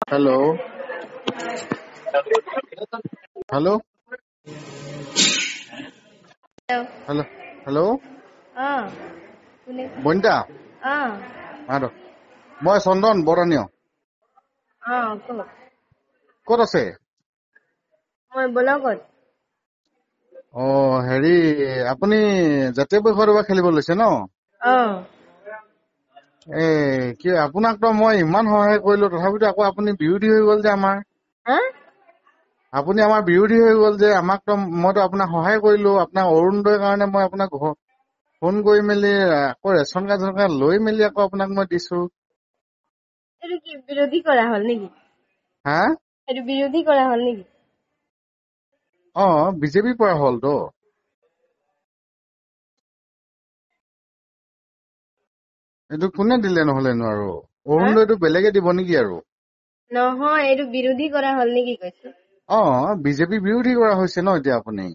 Hello. Hello. Hello. Hello. Bonita. Hello. মই চন্দন বৰণীয়। ক'ত আছে? মই বলগত। হেৰি আপুনি জাতীয় পৰিষদৰ পৰা খেলিব লৈছে ন? কি আপোনাক তো মই ইমান সহায় কৰিলো তথাপিতো আকৌ আপুনি বিৰোধী হৈ গ'ল যে আমাৰ। আপুনি আমাৰ বিৰোধী হৈ গ'ল যে মইতো আপোনাক সহায় কৰিলো। আপোনাক অৰুণোদয়ৰ কাৰণে মই আপোনাক ফোন কৰি মেলি আকৌ ৰেচন কাৰ্ড লৈ মেলি আকৌ আপোনাক মই দিছো। এইটো কি বিৰোধী কৰা হ'ল নেকি? হা? এইটো বিৰোধী কৰা হ'ল নেকি? বিজেপিৰ পৰা হ'লতো। এইটো কোনে দিলে নহলেনো আৰু? অৰুণোদয়টো বেলেগে দিব নেকি আৰু? নহয়, এইটো বিৰোধী কৰা হ'ল নেকি কৈছো? বিজেপি বিৰোধী কৰা হৈছে ন এতিয়া আপুনি।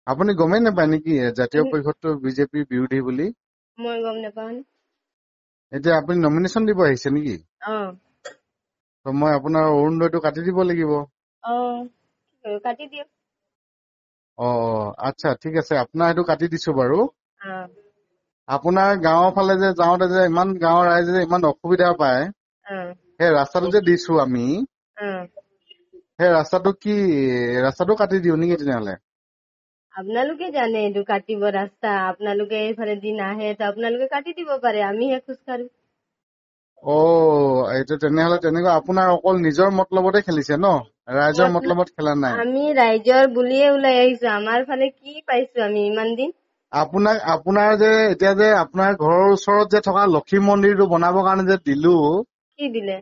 আপুনি গমেই নাপায় নেকি জাতীয় পৰিষদটো বিজেপি বিৰোধী বুলি? মই গম নাপাওঁ। এতিয়া আপুনি নমিনেশ্যন দিব আহিছে নেকি? মই আপোনাৰ অৰুণোদয়টো কাটি দিব লাগিব। কাটি দিয়ক। আচ্ছা ঠিক আছে, আপোনাৰ সেইটো কাটি দিছো বাৰু। আপোনাৰ গাঁৱৰ ফালে যে যাওঁতে যে ইমান গাঁৱৰ ৰাইজে যে ইমান অসুবিধা পায়, সেই ৰাস্তাটো যে দিছো আমি, সেই ৰাস্তাটো কাটি দিও নেকি তেনেহলে? আপোনালোকে জানে এইটো কাটিব ৰাস্তা। আপোনালোকে এইফালে দিন আহে তো আপোনালোকে কাটি দিব পাৰে, আমিহে খোজকাঢ়ো। এইটো তেনেহলে তেনেকুৱা আপোনাৰ অকল নিজৰ মতলবতে খেলিছে ন? ৰাইজৰ মতলবত খেলা নাই। আমি ৰাইজৰ বুলিয়ে ওলাই আহিছো। আমাৰ ফালে কি পাইছো আমি ইমান দিন? আপোনাৰ যে এতিয়া যে আপোনাৰ ঘৰৰ ওচৰত যে থকা লক্ষী মন্দিৰটো বনাবৰ কাৰণে যে দিলো। কি দিলে?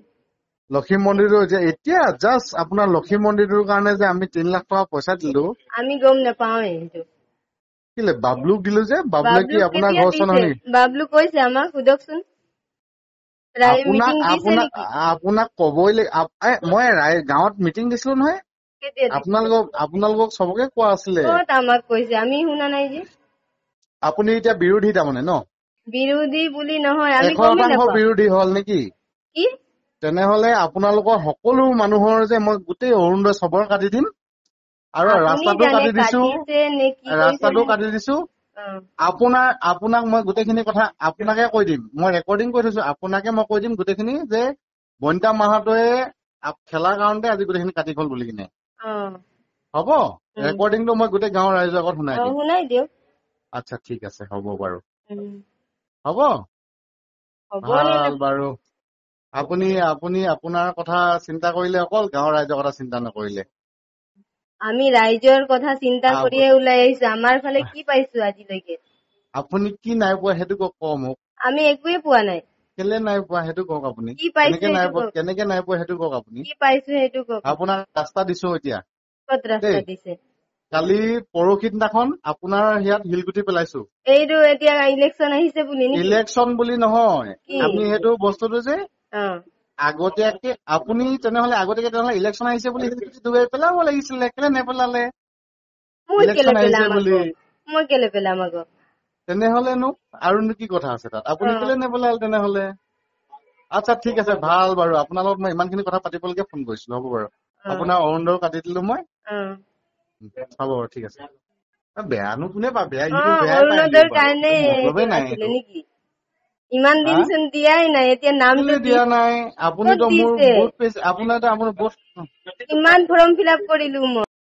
লক্ষী মন্দিৰটো এতিয়া জাষ্ট আপোনাৰ লক্ষী মন্দিৰটোৰ কাৰণে যে আমি 3 লাখ টকা পইচা দিলো। আমি গম নাপাওঁ এইটো। কিলে বাবলুক দিলো যে? বাবলুৱে কি আপোনাৰ ঘৰ ওচৰ নহয় নেকি? বাবলু কৈছে আমাক, সোধকচোন। আপোনাক কবই মই গাঁৱত মিটিং দিছিলো নহয়। আপোনালোকক চবকে কোৱা আছিলে। আমাক কৈছে, আমি শুনা নাই যে। আপুনি এতিয়া বিৰোধী তাৰমানে ন? বিৰোধী বুলি নহয়, আমি 100% বিৰোধী হল নেকি? কি? তেনেহলে আপোনালোকৰ সকলো মানুহৰ যে মই গোটেই অৰুণোদয় চবৰ কাটি দিম আৰু ৰাস্তাটো কাটি দিছো। আপোনাক মই গোটেইখিনি কথা আপোনাকে কৈ দিম। মই ৰেকৰ্ডিং কৰি থৈছো। আপোনাকে মই কৈ দিম গোটেইখিনি যে বনিতা মাহাতোৱে খেলাৰ কাৰণতে আজি গোটেইখিনি কাটি গল বুলি কিনে। হ'ব? ৰেকৰ্ডিংটো মই গোটেই গাঁৱৰ ৰাইজৰ আগত শুনাই দিম। আচ্ছা ঠিক আছে, হ'ব বাৰু। হ'ব ভাল বাৰু। আপুনি আপোনাৰ কথা চিন্তা কৰিলে, অকল গাঁৱৰ ৰাইজৰ কথা চিন্তা নকৰিলে। আমি ৰাইজৰ কথা চিন্তা কৰিয়ে ওলাই আহিছো। আমাৰ ফালে কি পাইছো আজিলৈকে? আপুনি কি নাই পোৱা সেইটো কওক মোক। আমি একোৱে পোৱা নাই। কেলে নাই পোৱা সেইটো কওক আপুনি। কেনেকে নাই পোৱা সেইটো কওক আপুনি। কি পাইছো সেইটো কওক। আপোনাক ৰাস্তা দিছো এতিয়া। ক'ত ৰাস্তা দিছে? কালি পৰহি দিনাখন আপোনাৰ ইয়াত শিলগুটি পেলাইছো। এইটো এতিয়া ইলেকশ্যন আহিছে বুলি নেকি? ইলেকশ্যন বুলি নহয়, আপুনি সেইটো বস্তুটো যে আগতীয়াকে আপুনি তেনেহলে ইলেকশ্যন আহিছে বুলি ডুবাই পেলাব লাগিছিলে। কেলে নেপেলালে? ইলেকশ্যন আহিছে বুলি। মই কেলে পেলাম আকৌ? তেনেহলেনো আৰুনো কি কথা আছে তাত? আপুনি কেলে নেপেলালে তেনেহলে? আচ্ছা ঠিক আছে, ভাল বাৰু। আপোনাৰ লগত মই ইমানখিনি কথা পাতিবলৈকে ফোন কৰিছিলো। হ'ব বাৰু। আপোনাৰ অৰুণোদয় কাটি দিলো মই। হ'ব বাৰু, ঠিক আছে। বেয়ানো কোনে পায়? বেয়া অৰুণোদয়ৰ কাৰণে আছিলে নেকি? ইমান দিন চোন দিয়াই নাই। এতিয়া নামটো দিয়া নাই। আপুনিতো মোৰ ভোট, আপোনাৰ ভোট ইমান ফৰ্ম ফিল আপ কৰিলো মই।